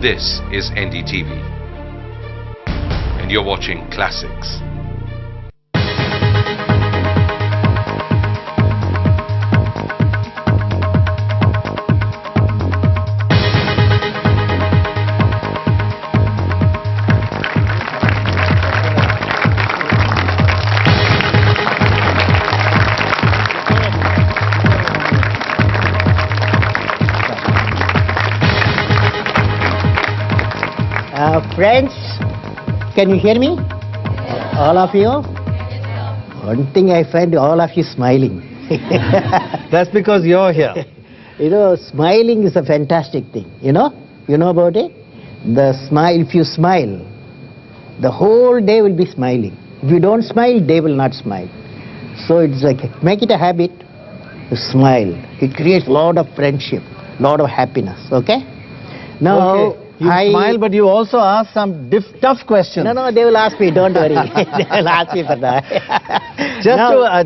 This is NDTV, and you're watching Classics. Friends, can you hear me? All of you? One thing I find, all of you smiling. That's because you're here. You know, smiling is a fantastic thing. You know about it? The smile, if you smile, the whole day will be smiling. If you don't smile, day will not smile. So it's like, make it a habit to smile. It creates a lot of friendship, lot of happiness, okay? Now, Okay. You smile, but you also ask some tough questions. No, they will ask me, don't worry. They will ask me for that.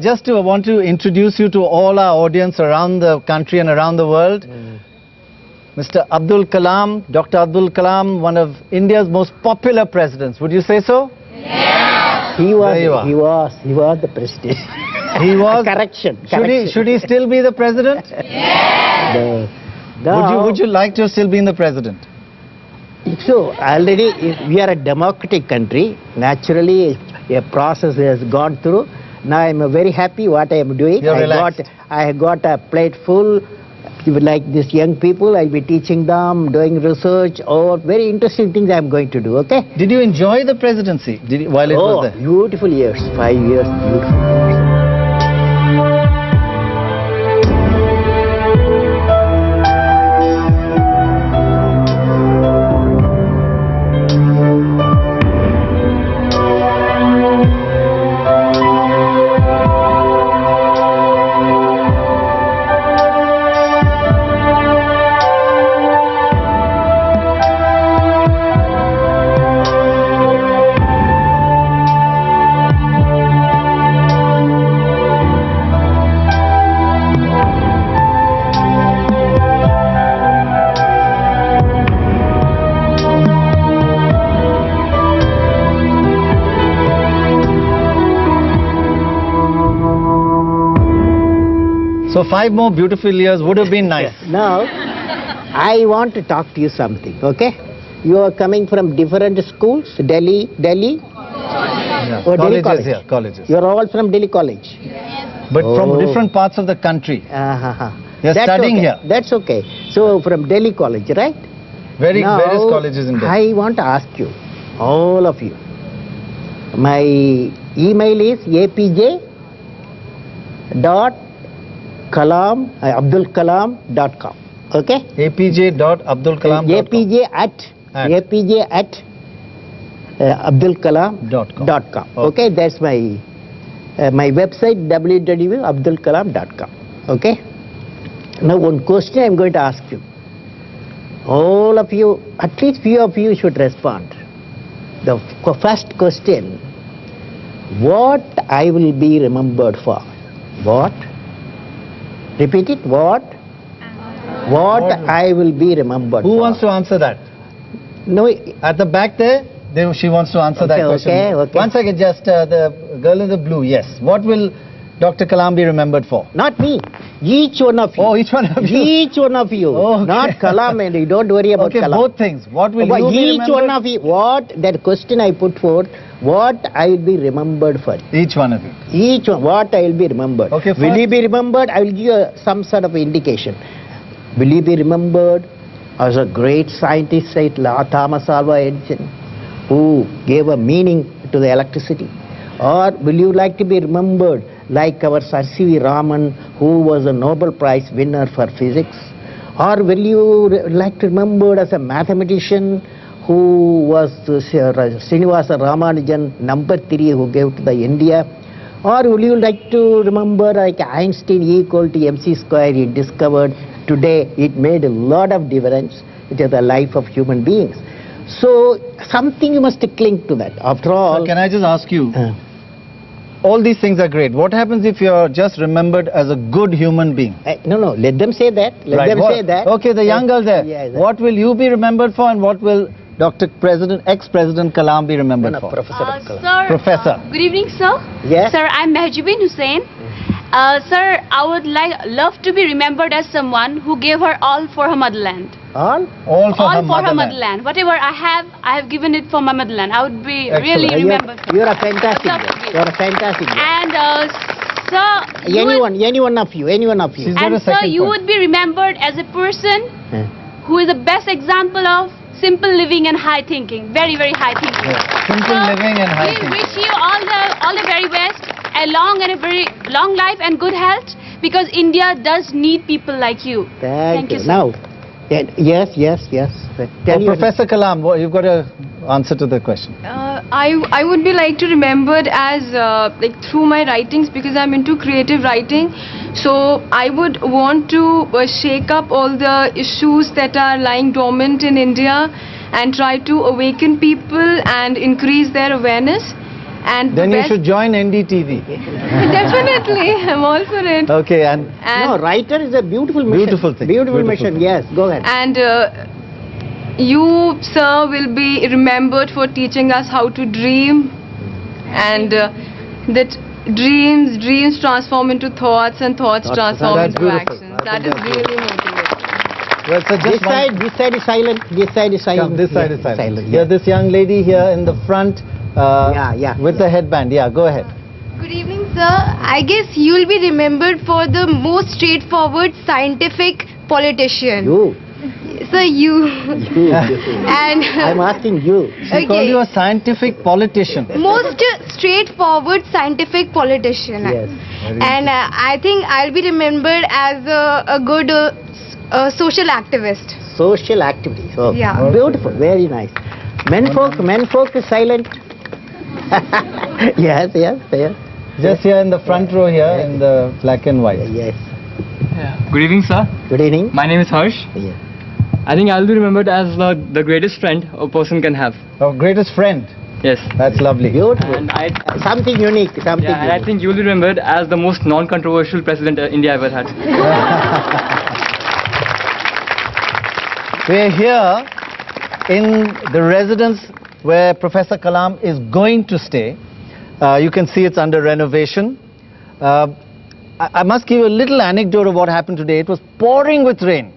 Just to want to introduce you to all our audience around the country and around the world. Mr. Abdul Kalam, Dr. Abdul Kalam, one of India's most popular presidents. Would you say so? Yeah. He was the president. He was? Correction. Should he still be the president? Yeah. Would you like to still be in the president? So already we are a democratic country. Naturally, a process has gone through. Now I am very happy what I am doing. I got a plate full. Like these young people, I'll be teaching them, doing research, or very interesting things I am going to do. Okay? Did you enjoy the presidency while it was there? Beautiful years. 5 years, beautiful. So 5 more beautiful years would have been nice. Now, I want to talk to you something, okay? You are coming from different schools, Delhi? Yeah. Or Delhi colleges College? here, colleges. You are all from Delhi College? But from different parts of the country. They are studying here. That's okay. So from Delhi College, right? Various colleges in Delhi. I want to ask you, all of you, my email is apj.abdulkalam.com. Okay? apj.abdulkalam.com. apj at abdulkalam.com. Okay, that's my website, www.abdulkalam.com. Okay? Now one question I'm going to ask you. All of you, at least few of you should respond. The first question, what I will be remembered for? What? Repeat it. What I will be remembered for? Who wants to answer that? No. At the back there, she wants to answer that question. Okay. One second, just the girl in the blue, yes. What will Dr. Kalam be remembered for? Not me. Each one of you. Oh, each one of you. Each one of you. Oh, okay. Not Kalam, and you don't worry about Kalam. Both things. What will you be each remembered? one of you. That question I put forth, what I will be remembered for? Each one of you. Each one, what I will be remembered. Okay, will you be remembered? I will give you some sort of indication. Will you be remembered as a great scientist like Thomas Alva Edison, who gave a meaning to the electricity? Or will you like to be remembered like our Sir C.V. Raman, who was a Nobel Prize winner for physics? Or will you like to be remembered as a mathematician who was Srinivasa Ramanujan, number 3, who gave to the India? Or will you like to remember like Einstein equal to mc square he discovered? Today it made a lot of difference to the life of human beings. So something you must cling to that. After all... So can I just ask you, all these things are great. What happens if you're just remembered as a good human being? No, let them say that. Let them say that. Okay, the young girl there. Yeah, what will you be remembered for, and what will ex-President Kalam be remembered for? Professor Kalam. Sir, Professor. good evening, sir. Yes. Sir, I'm Mehjabin Hussain. Sir, I would love to be remembered as someone who gave her all for her motherland. All? All for All her for her motherland. motherland. Whatever I have given it for my motherland. I would be Excellent. really remembered. You're a fantastic Love girl. to be. You're a fantastic girl. And sir, Any one of you. She's got a and sir, second you point. would be remembered as a person Eh. who is the best example of simple living and high thinking. Very, very high thinking. Yeah. Simple living and high We thinking. wish you all the very best, a very long life and good health, because India does need people like you. Thank you. sir. Now, yes. Tell you. Professor Kalam, you've got an answer to the question. I would be like to remembered as like through my writings, because I'm into creative writing. So I would want to shake up all the issues that are lying dormant in India and try to awaken people and increase their awareness. And Then the you best- should join NDTV. Definitely, I'm all for it. Okay, and No, writer is a beautiful mission. Beautiful thing. Beautiful Beautiful mission. thing. Yes, go ahead. And you, sir, will be remembered for teaching us how to dream, and that dreams transform into thoughts, and thoughts transform That's into beautiful. actions. I That think is that's really motivating. well, so This just one- side is silent. This side is silent. Come, this side Yeah, is silent. yeah. Here, this young lady here in the front Yeah. with the headband. Yeah, go ahead. Good evening, sir. I guess you will be remembered for the most straightforward scientific politician. You. Sir, you. And I'm asking you. She called you a scientific politician. most straightforward scientific politician. Yes. And I think I'll be remembered as a good social activist. Social activities. Oh, Yeah. Beautiful. Very nice. Menfolk is silent. yes. Just here in the front row here in the black and white. Yes. Good evening, sir. Good evening. My name is Harsh. Yeah. I think I'll be remembered as the greatest friend a person can have. Our greatest friend. Yes. That's lovely. Beautiful. And Something unique. Something and I unique. think you'll be remembered as the most non-controversial president India ever had. We're here in the residence where Professor Kalam is going to stay. You can see it's under renovation. I must give you a little anecdote of what happened today. It was pouring with rain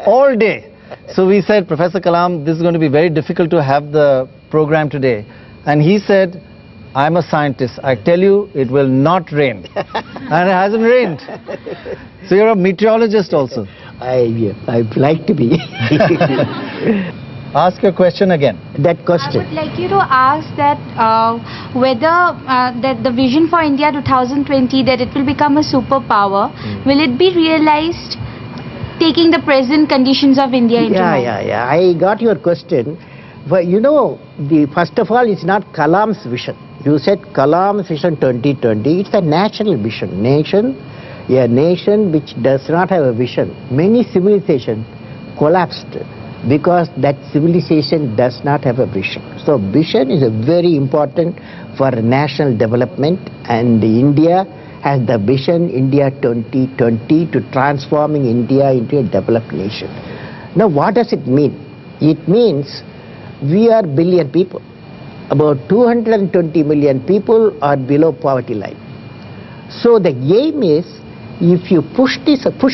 all day. So we said, Professor Kalam, this is going to be very difficult to have the program today. And he said, I'm a scientist. I tell you, it will not rain. And it hasn't rained. So you're a meteorologist also. I'd like to be. Ask your question again. That I question. would like you to ask that whether that the vision for India 2020, that it will become a superpower, will it be realized taking the present conditions of India into mind? Yeah. I got your question. But you know, first of all, it's not Kalam's vision. You said Kalam's vision 2020. It's a national vision. A nation which does not have a vision. Many civilizations collapsed because that civilization does not have a vision. So vision is a very important for national development, and India has the vision India 2020 to transforming India into a developed nation. Now what does it mean? It means we are billion people. About 220 million people are below poverty line. So the aim is, if you push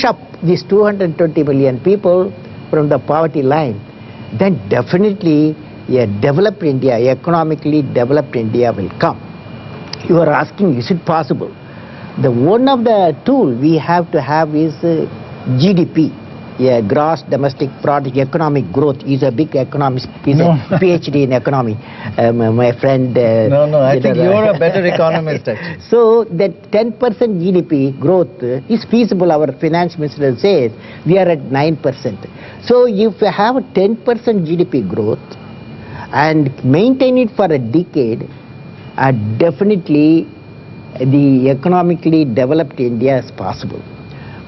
up these 220 million people from the poverty line, then definitely a developed India, economically developed India will come. You are asking, is it possible? One of the tool we have to have is GDP. Gross domestic product. Economic growth. He's a big economist. He's a PhD in economy. My friend. I think you're a better economist actually. So that 10% GDP growth is feasible. Our finance minister says we are at 9%. So if you have a 10% GDP growth and maintain it for a decade, definitely the economically developed India is possible.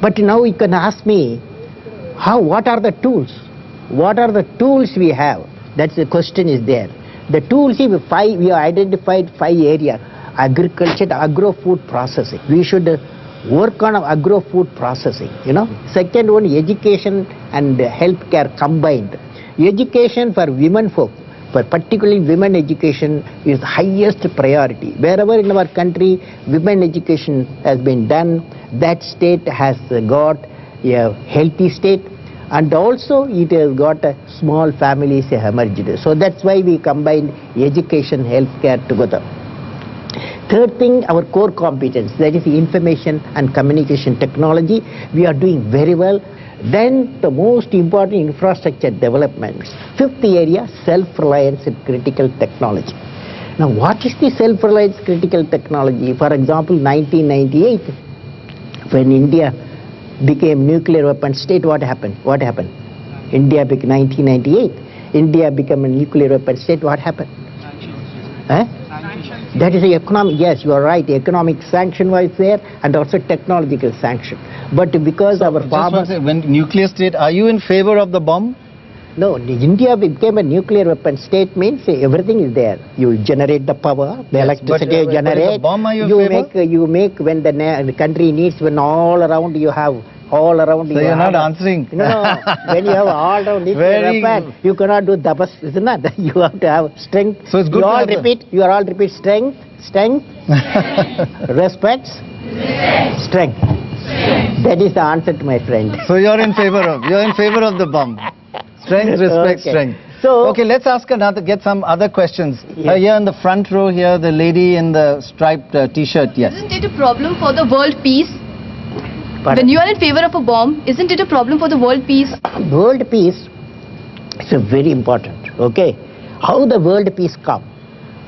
But now you can ask me, what are the tools? What are the tools we have? That's the question is there. The tools, we have identified 5 areas. agriculture, agro-food processing. We should work on agro-food processing, you know. Second one, education and healthcare combined. Education for women folk, for particularly women education, is highest priority. Wherever in our country women education has been done, that state has got a healthy state, and also it has got a small families emerged. So that's why we combine education, healthcare together. Third thing, our core competence, that is information and communication technology, we are doing very well. Then the most important, infrastructure developments. Fifth area, self-reliance in critical technology. Now what is the self-reliance critical technology? For example, 1998, when India became nuclear weapon state, what happened? India became 1998. India became a nuclear weapon state, what happened? That is the economic, yes, you are right, economic sanction was there and also technological sanction. But because so our farmers... when nuclear state, are you in favor of the bomb? No, India became a nuclear weapon state means everything is there. You generate the power, the electricity you generate. But bomb, are you you make when the country needs, when all around you have, all around so you you're have... not answering. No, when you have all around nuclear weapon, you cannot do dabas, isn't it? You have to have strength. So it's good you all repeat strength, respect, strength. That is the answer to my friend. So you're in favor of the bomb. Strength, respect, strength. So, okay, let's ask get some other questions. Yes. Here in the front row here, the lady in the striped t-shirt, yes. Isn't it a problem for the world peace? Pardon? When you are in favor of a bomb, isn't it a problem for the world peace? World peace is very important, okay? How the world peace come?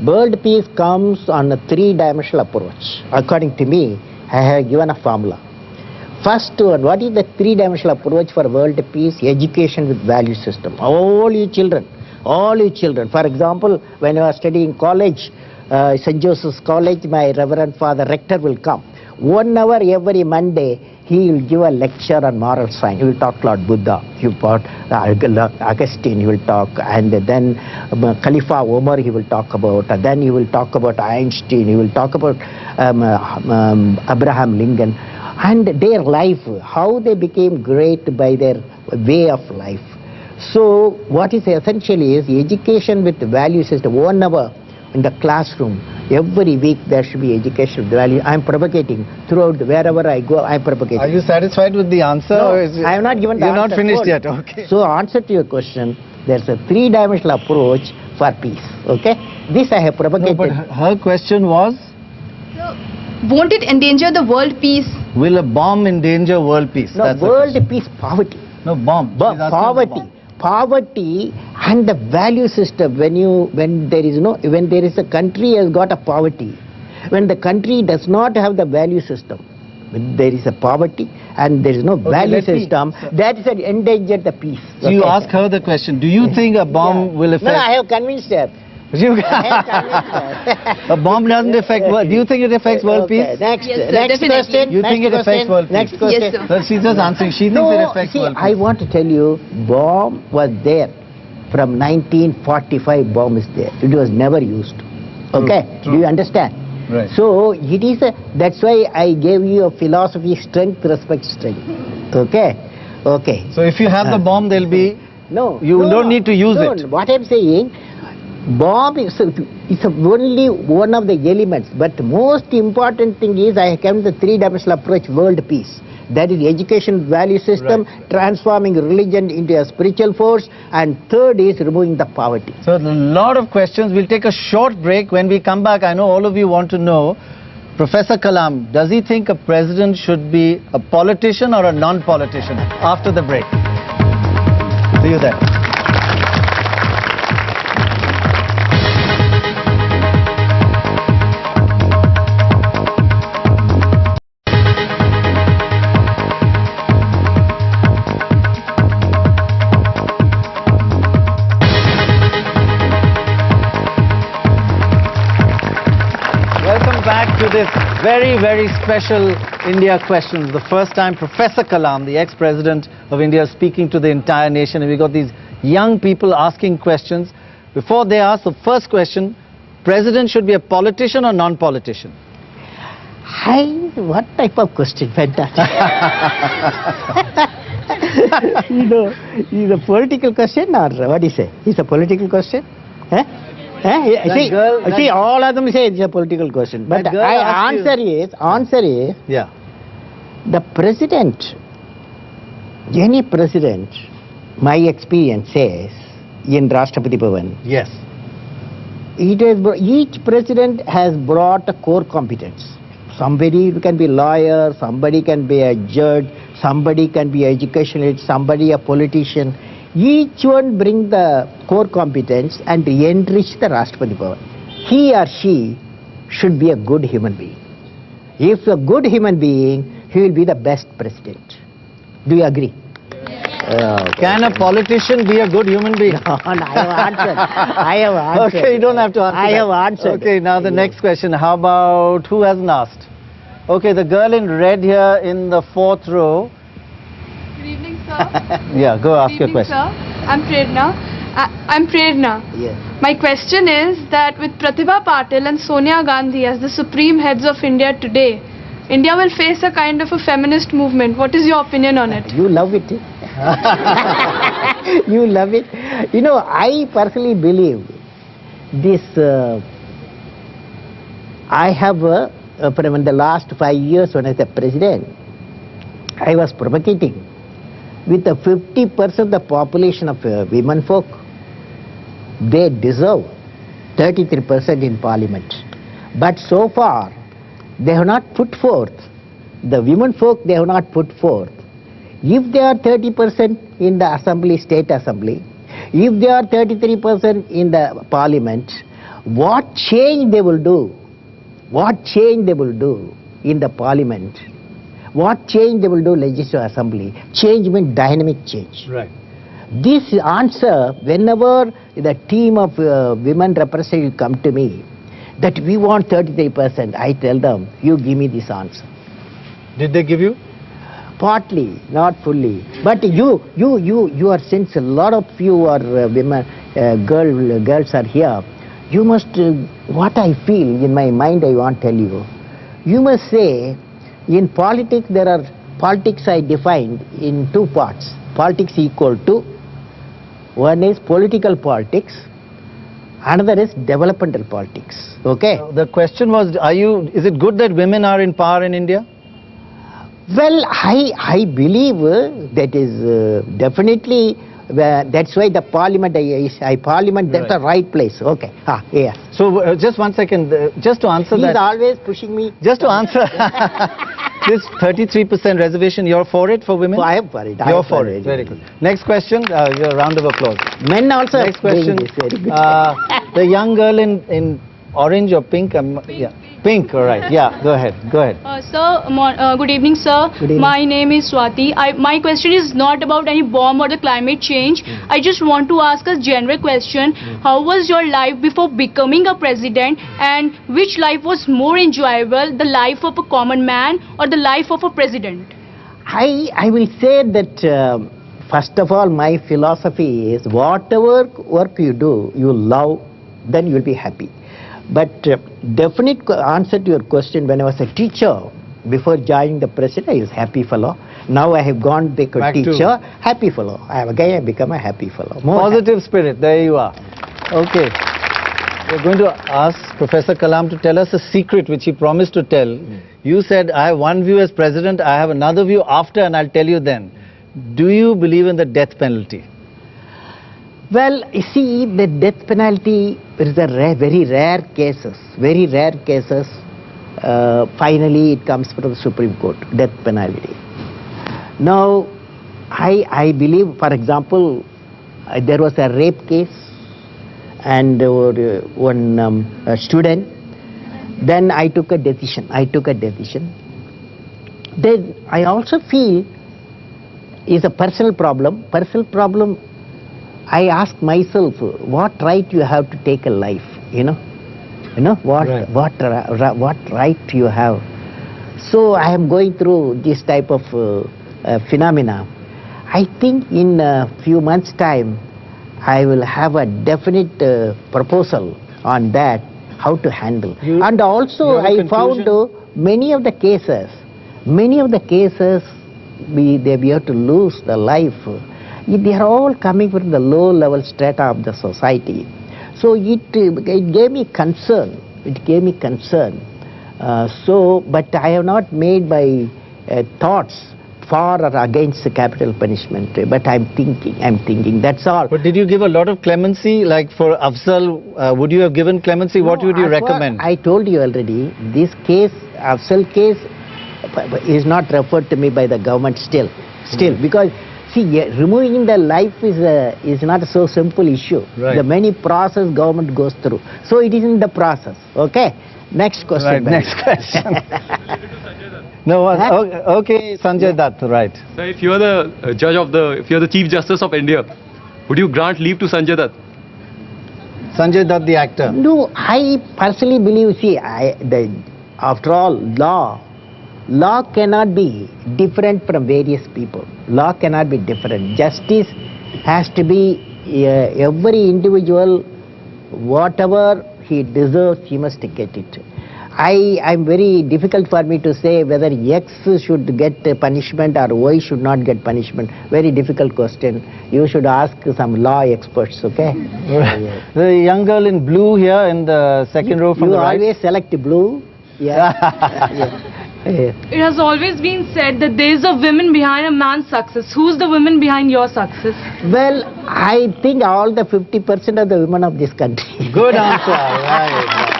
World peace comes on a three-dimensional approach. According to me, I have given a formula. First one, what is the three-dimensional approach for world peace? Education with value system. All you children. For example, when I was studying college, St. Joseph's College, my Reverend Father Rector will come. 1 hour every Monday, he will give a lecture on moral science. He will talk about Buddha, he will talk Augustine, he will talk, and then Khalifa Omar he will talk about, and then he will talk about Einstein, he will talk about Abraham Lincoln, and their life, how they became great by their way of life. So what is essentially is education with value system. 1 hour in the classroom, every week there should be education with value. I am propagating throughout wherever I go. I am propagating. Are you satisfied with the answer? No, or is it, I have not given the answer. You're not finished yet. Okay. So answer to your question, there's a three-dimensional approach for peace. Okay, this I have propagated. No, but her question was, Won't it endanger the world peace? will a bomb endanger world peace? No, That's the world question. peace, poverty. No, bomb. She's asking Poverty. about bomb. Poverty and the value system. When there is a country has got a poverty, when the country does not have the value system, when there is a poverty and there is no value system, that is an endanger the peace. So you ask her the question, do you think a bomb will affect... No, I have convinced her. A bomb doesn't affect world. Do you think it affects world peace? Next, Yes, sir, next definitely. question. You think it affects world peace? Next question. Yes, sir. Well, she's just answering. She thinks it affects world peace. I want to tell you, bomb was there. From 1945, bomb is there. It was never used. Okay? True. Do you understand? Right. So, it is that's why I gave you a philosophy, strength, respect, strength. Okay? Okay. So if you have the bomb, there'll be... No. You don't need to use it. What I'm saying, bomb is only one of the elements, but most important thing is I come to the three-dimensional approach, world peace. That is education value system, transforming religion into a spiritual force, and third is removing the poverty. So a lot of questions. We'll take a short break. When we come back, I know all of you want to know, Professor Kalam, does he think a president should be a politician or a non-politician? After the break. See you there. To this very, very special India questions. The first time Professor Kalam, the ex-president of India, is speaking to the entire nation, and we got these young people asking questions. Before they ask the first question, president should be a politician or non-politician? What type of question? Fantastic. Is a political question or what do you say? It's a political question? See, all of them say it's a political question. But answer is, yeah. The president, any president, my experience says, in Rashtrapati Bhavan, Yes. each president has brought a core competence. Somebody can be lawyer, somebody can be a judge, somebody can be educationalist, somebody a politician. Each one bring the core competence and enrich the Rashtrapati Bhavan. He or she should be a good human being. If a good human being, he will be the best president. Do you agree? Can a politician be a good human being? No, I have answered. Okay, you don't have to answer I that. have answered. Okay, now the next question. How about, who hasn't asked? Okay, the girl in red here in the 4th row. Good evening, sir. Yeah, go ask your Good evening, question. sir. I'm Prerna. Yes. My question is that with Pratibha Patil and Sonia Gandhi as the supreme heads of India today, India will face a kind of a feminist movement. What is your opinion on it? You love it. You love it. You know, I personally believe this. I have, from the last 5 years when I was the president, I was propagating with the 50% of the population of women folk. They deserve 33% in parliament. But so far, they have not put forth, the women folk they have not put forth. If they are 30% in the assembly, state assembly, if they are 33% in the parliament, what change they will do? What change they will do in the parliament? What change they will do legislative assembly? Change means dynamic change. Right. This answer, whenever the team of women representatives come to me, that we want 33%, I tell them, you give me this answer. Did they give you? Partly, not fully. But you are, since a lot of you are women, girls are here, you must, what I feel in my mind I want to tell you, you must say, in politics there are, politics I defined in two parts. Politics equal to, one is political politics, another is developmental politics. Okay? The question was, is it good that women are in power in India? Well, I believe that is definitely, that's why the parliament, parliament, that's the right place. Okay. Yeah. So just 1 second, just to answer that. He's always pushing me. Just to answer this 33% reservation, you're for it for women? So I am for it. You're for it. Very good. Next question, your round of applause. Men also. Next question, the young girl in orange or pink? Yeah. Pink, all right. Yeah, go ahead. Good evening, sir. Good evening. My name is Swati. My question is not about any bomb or the climate change. I just want to ask a general question. How was your life before becoming a president, and which life was more enjoyable, the life of a common man or the life of a president? I will say that, first of all, my philosophy is whatever work you do, you love, then you will be happy. But definite answer to your question, when I was a teacher, before joining the president, I was a happy fellow. Now I have gone back a teacher, happy fellow. I have again become a happy fellow. Positive spirit, there you are. Okay. We're going to ask Professor Kalam to tell us a secret which he promised to tell. You said, I have one view as president, I have another view after, and I'll tell you then. Do you believe in the death penalty? Well, you see, the death penalty is a very rare cases. Very rare cases. Finally, it comes from the Supreme Court, death penalty. Now, I believe, for example, there was a rape case, and one student. Then I took a decision. Then I also feel is a personal problem. I ask myself, what right you have to take a life, what right you have. So I am going through this type of phenomena. I think in a few months' time, I will have a definite proposal on that, how to handle. You And also have a I found conclusion? many of the cases, we have to lose the life. They are all coming from the low level strata of the society. So it gave me concern. But I have not made my thoughts for or against the capital punishment. But I'm thinking. That's all. But did you give a lot of clemency? Like for Afzal, would you have given clemency? What would you recommend? I told you already. This case, Afzal case, is not referred to me by the government still, because see, removing the life is not a so simple issue. Right. The many process government goes through, so it is in the process. Okay, next question. Right, next question. No, okay, Sanjay Dutt, right. So if you are the if you are the Chief Justice of India, would you grant leave to Sanjay Dutt? Sanjay Dutt, the actor. No, I personally believe. See, after all, law cannot be different from various people. Law cannot be different. Justice has to be every individual, whatever he deserves, he must get it. I'm very difficult for me to say whether X should get punishment or Y should not get punishment. Very difficult question. You should ask some law experts, okay? The young girl in blue here in the second row from the right. You always select blue. Yeah. It has always been said that there is a woman behind a man's success. Who's the woman behind your success? Well, I think all the 50% of the women of this country. Good answer. Right.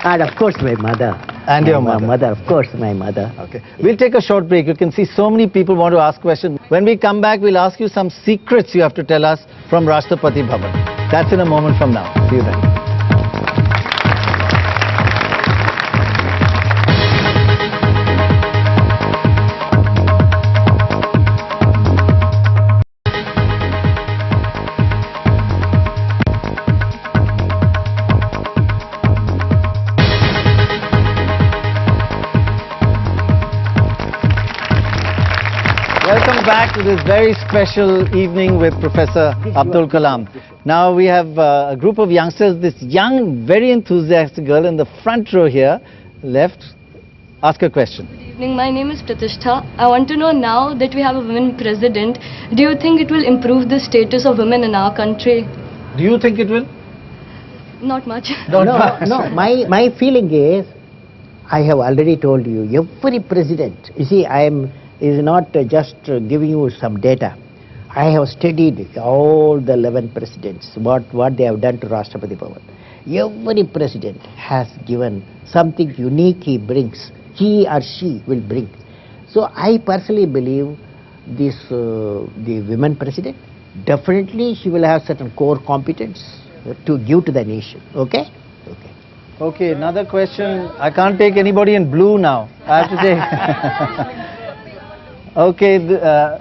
And of course my mother. And your mother. Of course my mother. Okay. We'll take a short break. You can see so many people want to ask questions. When we come back, we'll ask you some secrets you have to tell us from Rashtrapati Bhavan. That's in a moment from now. See you then. Welcome back to this very special evening with Professor Abdul Kalam. Now we have a group of youngsters, this young, very enthusiastic girl in the front row here, left. Ask a question. Good evening, my name is Pratishtha. I want to know, now that we have a women president, do you think it will improve the status of women in our country? Do you think it will? Not much. No. My feeling is, I have already told you, every president, you see, is not just giving you some data. I have studied all the 11 presidents, what they have done to Rashtrapati Bhavan. Every president has given something unique he or she will bring. So I personally believe this, the women president, definitely she will have certain core competence to give to the nation. Okay? Okay, another question. I can't take anybody in blue now. I have to take... Okay,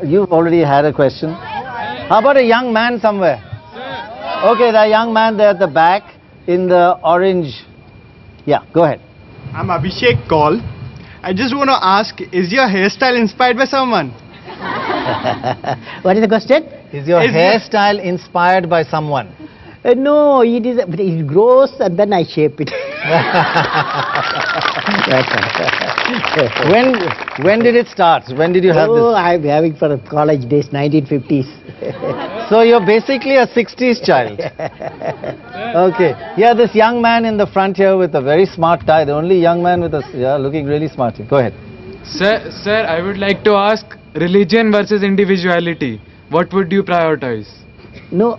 you've already had a question. How about a young man somewhere? Okay, the young man there at the back in the orange. Yeah, go ahead. I'm Abhishek Kaul. I just want to ask, is your hairstyle inspired by someone? What is the question? Is your hairstyle inspired by someone? No, it grows and then I shape it. When did it start? When did you have this? I'm having for college days, 1950s. So you're basically a 60s child. Okay. Yeah, this young man in the front here with a very smart tie, the only young man with looking really smart here. Go ahead. Sir, I would like to ask, religion versus individuality, what would you prioritize? No,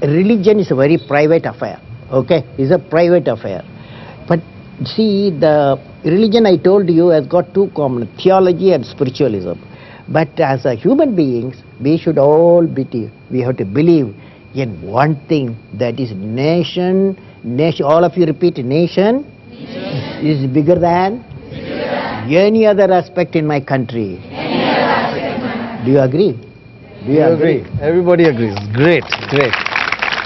religion is a very private affair. Okay, it's a private affair. But see, the religion I told you has got two common, theology and spiritualism. But as a human beings, we should all we have to believe in one thing, that is nation, all of you repeat, nation is bigger than any other aspect in my country. Do you agree? Do you agree? Everybody agrees. Great.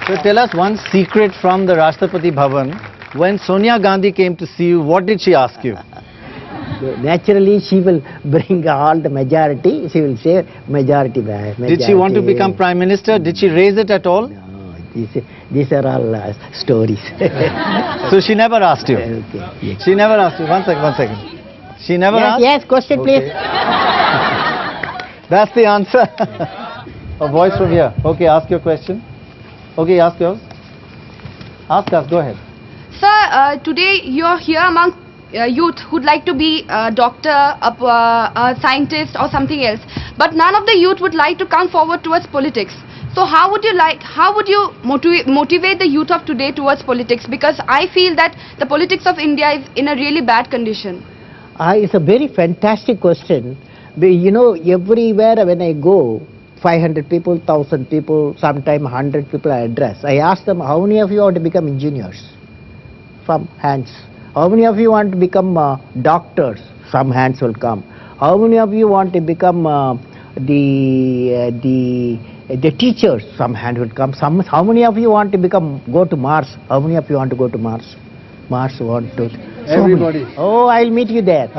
So tell us one secret from the Rashtrapati Bhavan. When Sonia Gandhi came to see you, what did she ask you? Naturally, she will bring all the majority. She will say majority. Did she want to become Prime Minister? Did she raise it at all? No, These are all stories. So she never asked you? Okay. Yes. She never asked you? One second. She never asked? Yes, question please. That's the answer. A voice from here. Okay, ask your question. Okay, ask yours. Ask, go ahead. Sir, today you're here among youth who'd like to be a doctor, a scientist or something else. But none of the youth would like to come forward towards politics. So how would you motivate the youth of today towards politics? Because I feel that the politics of India is in a really bad condition. It's a very fantastic question. You know, everywhere when I go, 500 people, 1,000 people, sometimes 100 people I address. I ask them, how many of you want to become engineers? Some hands. How many of you want to become doctors? Some hands will come. How many of you want to become the teachers? Some hand will come. How many of you want to go to Mars? How many of you want to go to Mars? Mars want to. Everybody. Oh, I'll meet you there.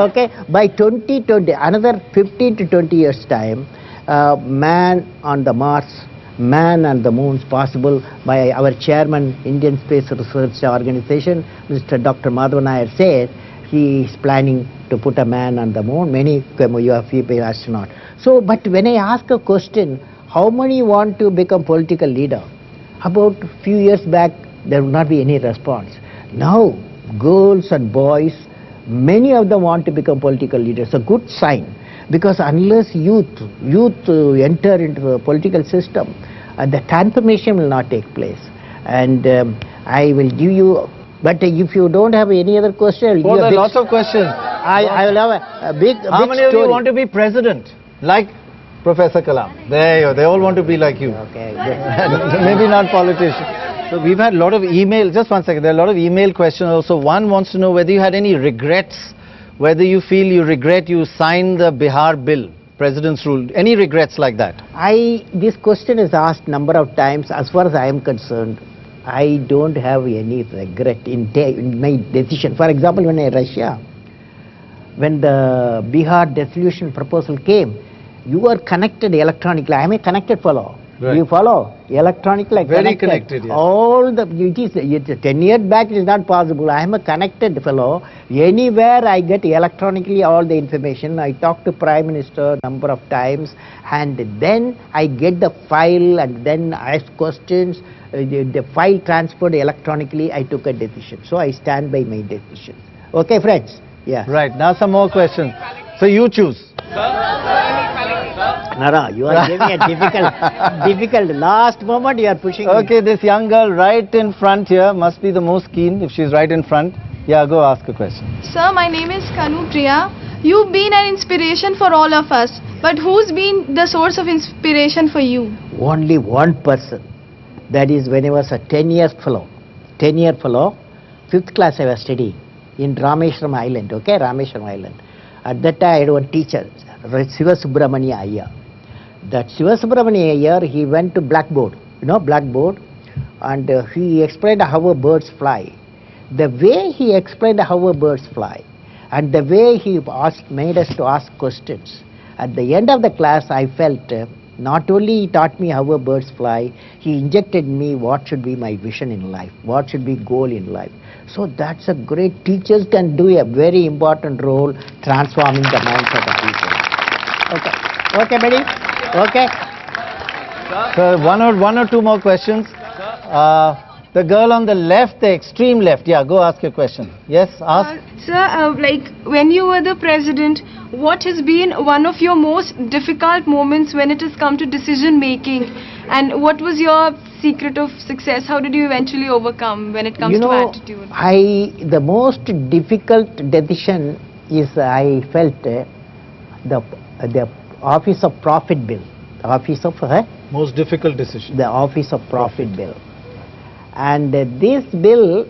Okay. By 2020, another 15 to 20 years time, man on the Mars, man on the moon is possible by our chairman, Indian Space Research Organization, Mr. Dr. Madhavan Nair said he is planning to put a man on the moon, many female astronauts. So, but when I ask a question, how many want to become political leader? About a few years back, there would not be any response. Now, girls and boys, many of them want to become political leaders. A good sign, because unless youth enter into the political system, the transformation will not take place. And I will give you, but if you don't have any other question, there are lots of questions. I will have a big How many of you want to be president? Like Professor Kalam. There you go. They all want to be like you. Okay. Maybe not politicians. So we've had a lot of email. Just one second. There are a lot of email questions also. One wants to know whether you had any regrets, whether you feel you regret you signed the Bihar bill, President's rule. Any regrets like that? This question is asked number of times. As far as I am concerned, I don't have any regret in my decision. For example, when I Russia, when the Bihar dissolution proposal came, you are connected electronically. I am a connected fellow. Right. Do you follow? Electronically Very connected, yes. All the, it is 10 years back it is not possible. I am a connected fellow. Anywhere I get electronically all the information. I talk to Prime Minister number of times and then I get the file and then ask questions. The file transferred electronically, I took a decision. So I stand by my decision. Okay, friends? Yeah. Right. Now some more questions. So you choose. No, you are giving a difficult. Last moment you are pushing. Okay, this young girl right in front here must be the most keen if she's right in front. Yeah, go ask a question. Sir, my name is Kanu Priya. You've been an inspiration for all of us. But who's been the source of inspiration for you? Only one person. That is when I was a 10-year fellow. 10-year fellow, 5th class I was studying in Rameshwaram Island, okay, Rameshwaram Island. At that time I had one teacher, Siva Subramania Iyer. That Siva Subramania Iyer, he went to blackboard, blackboard, and he explained how birds fly. The way he explained how birds fly, and the way he made us to ask questions. At the end of the class, I felt not only he taught me how birds fly, he injected me what should be my vision in life, what should be goal in life. So that's a great, teachers can do a very important role transforming the minds of the people. Okay, buddy? Okay. So one or two more questions. The girl on the left, the extreme left. Yeah, go ask your question. Yes, ask. Sir, like when you were the president, what has been one of your most difficult moments when it has come to decision making? And what was your secret of success? How did you eventually overcome when it comes to attitude? The most difficult decision is I felt the Office of Profit Bill. The Office of most difficult decision. The Office of Profit Bill. And this bill,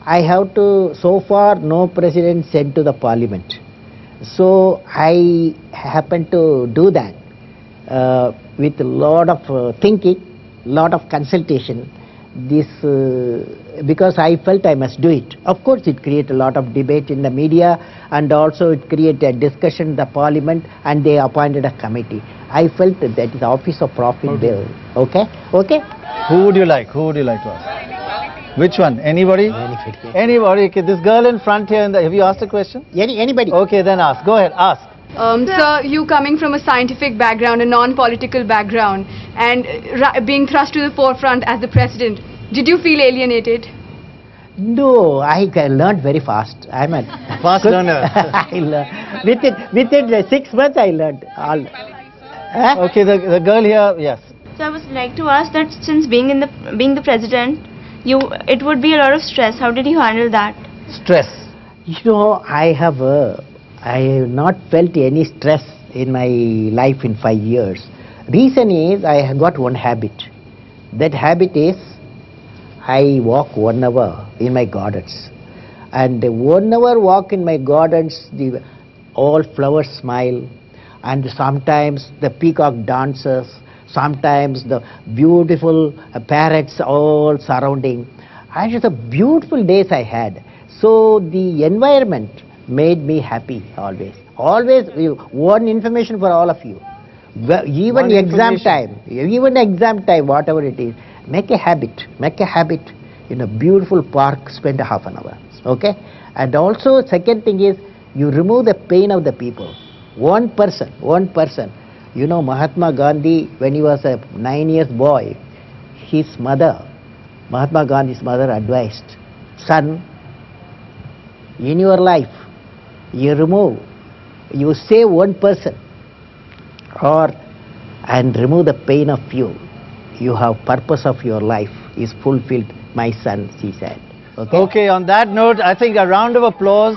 I have to, so far no president sent to the parliament. So I happened to do that with a lot of thinking, lot of consultation. This because I felt I must do it. Of course, it created a lot of debate in the media, and also it created a discussion in the parliament, and they appointed a committee. I felt that is the Office of Profit Bill. Okay. Who would you like? Who would you like to ask? Which one? Anybody? Anybody. Okay, this girl in front here. Have you asked a question? Anybody. Okay, then ask. Go ahead, ask. Sir, you coming from a scientific background, a non-political background, and being thrust to the forefront as the president, did you feel alienated? No, I learned very fast. I'm a fast learner. I learned. Within 6 months, I learned all. Okay, the girl here, yes. So I would like to ask that since being the president, it would be a lot of stress. How did you handle that? Stress. You know, I have not felt any stress in my life in 5 years. Reason is I have got one habit. That habit is I walk 1 hour in my gardens. And 1 hour walk in my gardens, all flowers smile. And sometimes the peacock dances. Sometimes the beautiful parrots all surrounding. And it's a beautiful days I had. So the environment made me happy always. Always one information for all of you. Even exam time, whatever it is, make a habit in a beautiful park, spend a half an hour, okay? And also second thing is, you remove the pain of the people. One person. You know, Mahatma Gandhi, when he was a 9 years boy, Mahatma Gandhi's mother advised, son, in your life, you save one person and remove the pain of few. You have purpose of your life is fulfilled, my son, she said. Okay, on that note, I think a round of applause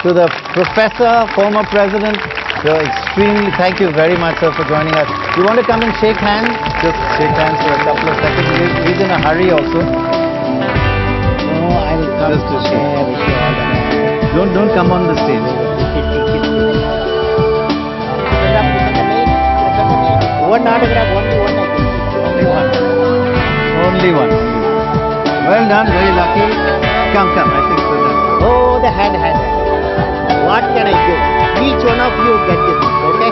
to the professor, former president. You're extremely, thank you very much, sir, for joining us. You want to come and shake hands? Just shake hands for a couple of seconds. He's in a hurry also. No, I will come just to share with you all the time. Don't come on the stage. One autograph, only one I can give. Only one. Well done, very lucky. Come, I think so. Oh, the hand. What can I do? Each one of you get this, okay?